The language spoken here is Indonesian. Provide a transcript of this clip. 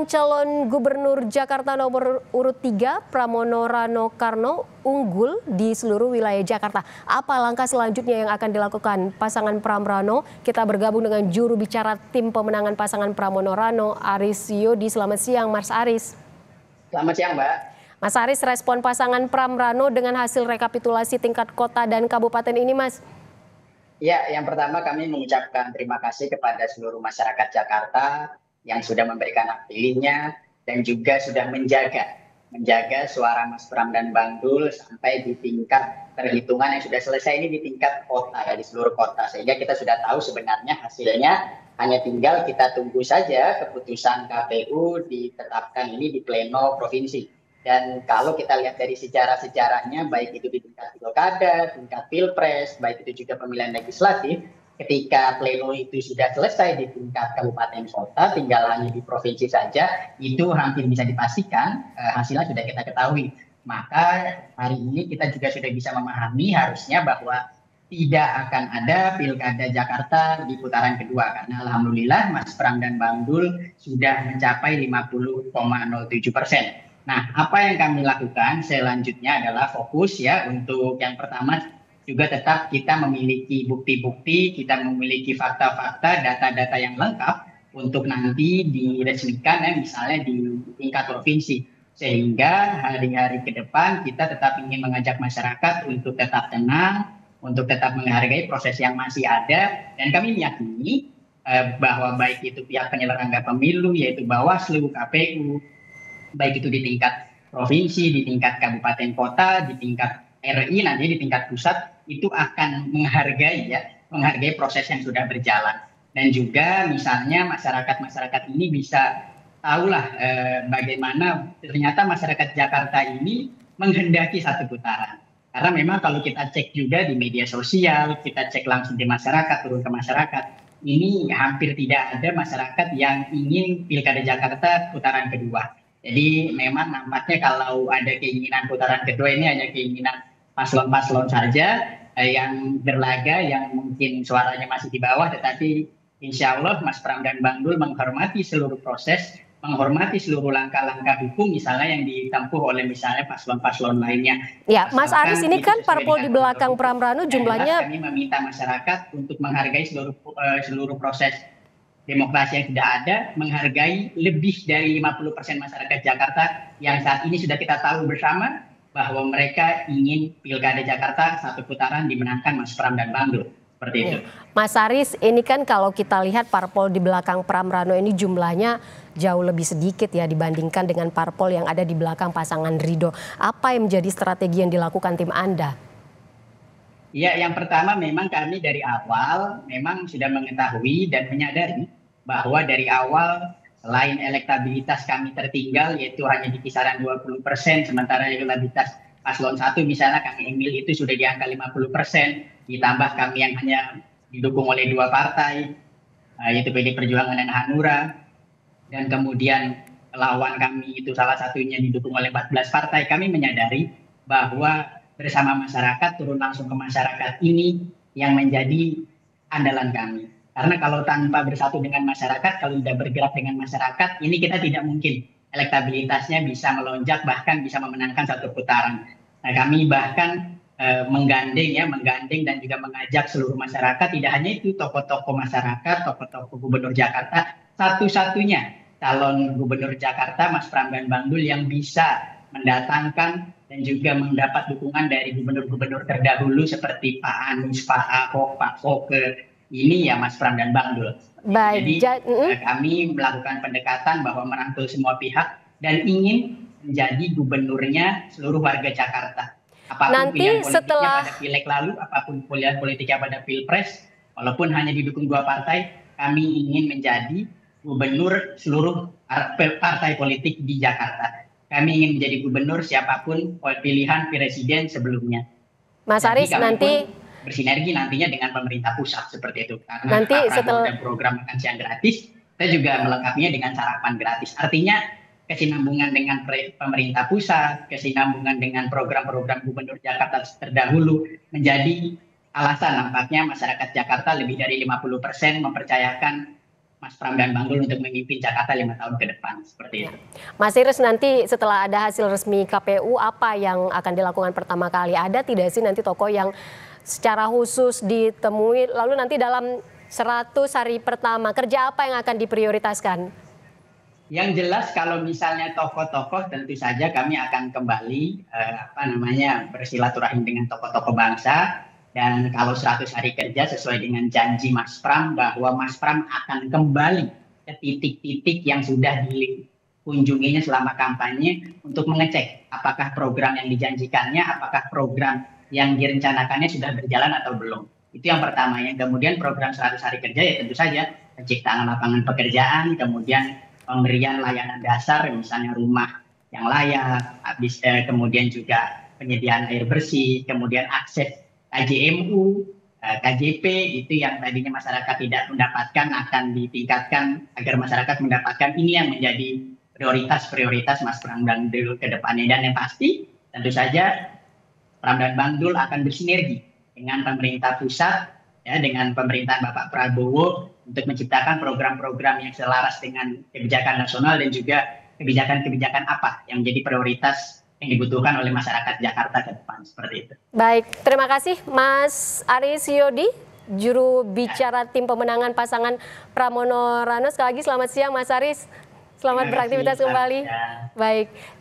Pasangan calon gubernur Jakarta nomor urut 3, Pramono Rano Karno, unggul di seluruh wilayah Jakarta. Apa langkah selanjutnya yang akan dilakukan pasangan Pram Rano? Kita bergabung dengan juru bicara tim pemenangan pasangan Pramono Rano, Aris Yodi. Selamat siang, Mas Aris. Selamat siang, Mbak. Mas Aris, respon pasangan Pram Rano dengan hasil rekapitulasi tingkat kota dan kabupaten ini, Mas? Ya, yang pertama kami mengucapkan terima kasih kepada seluruh masyarakat Jakarta yang sudah memberikan hak pilihnya dan juga sudah menjaga suara Mas Pram dan Bang Dul sampai di tingkat perhitungan yang sudah selesai ini di tingkat kota ya, di seluruh kota, sehingga kita sudah tahu sebenarnya hasilnya. Hanya tinggal kita tunggu saja keputusan KPU ditetapkan ini di pleno provinsi. Dan kalau kita lihat dari sejarah-sejarahnya, baik itu di tingkat pilkada, tingkat pilpres, baik itu juga pemilihan legislatif, ketika pleno itu sudah selesai di tingkat kabupaten kota, tinggal hanya di provinsi saja, itu hampir bisa dipastikan hasilnya sudah kita ketahui. Maka hari ini kita juga sudah bisa memahami harusnya bahwa tidak akan ada pilkada Jakarta di putaran kedua, karena alhamdulillah Mas Pram dan Bang Dul sudah mencapai 50,07%. Nah, apa yang kami lakukan selanjutnya adalah fokus ya untuk yang pertama juga tetap kita memiliki bukti-bukti, kita memiliki fakta-fakta, data-data yang lengkap untuk nanti diresmikan ya, misalnya di tingkat provinsi. Sehingga hari-hari ke depan kita tetap ingin mengajak masyarakat untuk tetap tenang, untuk tetap menghargai proses yang masih ada. Dan kami meyakini bahwa baik itu pihak penyelenggara pemilu yaitu Bawaslu, KPU, baik itu di tingkat provinsi, di tingkat kabupaten kota, di tingkat RI, nanti di tingkat pusat, itu akan menghargai proses yang sudah berjalan. Dan juga misalnya masyarakat ini bisa tahulah bagaimana ternyata masyarakat Jakarta ini menghendaki satu putaran. Karena memang kalau kita cek juga di media sosial, kita cek langsung di masyarakat, turun ke masyarakat, ini hampir tidak ada masyarakat yang ingin pilkada Jakarta putaran kedua. Jadi memang nampaknya kalau ada keinginan putaran kedua ini hanya keinginan paslon-paslon saja yang berlaga, yang mungkin suaranya masih di bawah, tetapi insya Allah Mas Pram dan Bang Dul menghormati seluruh proses, menghormati seluruh langkah-langkah hukum misalnya yang ditempuh oleh misalnya paslon-paslon lainnya. Ya, Mas Aris, ini kan parpol di belakang Pram Rano jumlahnya. Kami meminta masyarakat untuk menghargai seluruh proses demokrasi yang sudah ada, menghargai lebih dari 50% masyarakat Jakarta yang saat ini sudah kita tahu bersama bahwa mereka ingin pilkada Jakarta satu putaran dimenangkan Mas Pram dan Bang Dul. Seperti itu. Mas Aris, ini kan kalau kita lihat parpol di belakang Pram Rano ini jumlahnya jauh lebih sedikit ya dibandingkan dengan parpol yang ada di belakang pasangan Ridho. Apa yang menjadi strategi yang dilakukan tim Anda? Ya, yang pertama memang kami dari awal memang sudah mengetahui dan menyadari bahwa dari awal selain elektabilitas kami tertinggal yaitu hanya di kisaran 20%, sementara elektabilitas paslon 1 misalnya Kang Emil itu sudah di angka 50%, ditambah kami yang hanya didukung oleh 2 partai, yaitu PD Perjuangan dan Hanura, dan kemudian lawan kami itu salah satunya didukung oleh 14 partai, kami menyadari bahwa bersama masyarakat, turun langsung ke masyarakat ini yang menjadi andalan kami. Karena kalau tanpa bersatu dengan masyarakat, kalau tidak bergerak dengan masyarakat, ini kita tidak mungkin elektabilitasnya bisa melonjak, bahkan bisa memenangkan satu putaran. Nah, kami bahkan menggandeng dan juga mengajak seluruh masyarakat, tidak hanya itu tokoh-tokoh masyarakat, tokoh-tokoh gubernur Jakarta, satu-satunya calon gubernur Jakarta, Mas Pram dan Bang Dul yang bisa mendatangkan dan juga mendapat dukungan dari gubernur-gubernur terdahulu seperti Pak Anies, Pak Ahok, Pak Foke, ini ya Mas Pram dan Bang Dul. Baik, jadi kami melakukan pendekatan bahwa merangkul semua pihak dan ingin menjadi gubernurnya seluruh warga Jakarta. Apapun nanti pilihan politiknya setelah pada pileg lalu, apapun pilihan politiknya pada pilpres, walaupun hanya didukung 2 partai, kami ingin menjadi gubernur seluruh partai politik di Jakarta. Kami ingin menjadi gubernur siapapun pilihan presiden sebelumnya. Mas Aris nanti bersinergi nantinya dengan pemerintah pusat seperti itu. Karena nanti setelah program makan siang gratis, kita juga melengkapinya dengan sarapan gratis. Artinya kesinambungan dengan pemerintah pusat, kesinambungan dengan program-program gubernur Jakarta terdahulu menjadi alasan nampaknya masyarakat Jakarta lebih dari 50% mempercayakan Mas Pram dan Bang Dul untuk memimpin Jakarta 5 tahun ke depan, seperti itu. Mas Iris, nanti setelah ada hasil resmi KPU, apa yang akan dilakukan pertama kali? Ada tidak sih nanti tokoh yang secara khusus ditemui, lalu nanti dalam 100 hari pertama, kerja apa yang akan diprioritaskan? Yang jelas kalau misalnya tokoh-tokoh, tentu saja kami akan kembali bersilaturahim dengan tokoh-tokoh bangsa. Dan kalau 100 hari kerja sesuai dengan janji Mas Pram bahwa Mas Pram akan kembali ke titik-titik yang sudah dikunjunginya selama kampanye untuk mengecek apakah program yang dijanjikannya, apakah program yang direncanakannya sudah berjalan atau belum. Itu yang pertama. Yang kemudian program 100 hari kerja ya tentu saja penciptaan lapangan pekerjaan, kemudian pemberian layanan dasar misalnya rumah yang layak, kemudian juga penyediaan air bersih, kemudian akses KJMU, KJP itu yang tadinya masyarakat tidak mendapatkan akan ditingkatkan agar masyarakat mendapatkan. Ini yang menjadi prioritas Mas Pram dan Dul ke depannya. Dan yang pasti tentu saja Pram dan Bang Dul akan bersinergi dengan pemerintah pusat, ya, dengan pemerintahan Bapak Prabowo untuk menciptakan program-program yang selaras dengan kebijakan nasional dan juga kebijakan-kebijakan apa yang menjadi prioritas yang dibutuhkan oleh masyarakat Jakarta ke depan, seperti itu. Baik, terima kasih Mas Aris Yodi, juru bicara tim pemenangan pasangan Pramono Rano. Sekali lagi selamat siang Mas Aris, selamat beraktivitas kembali. Baik.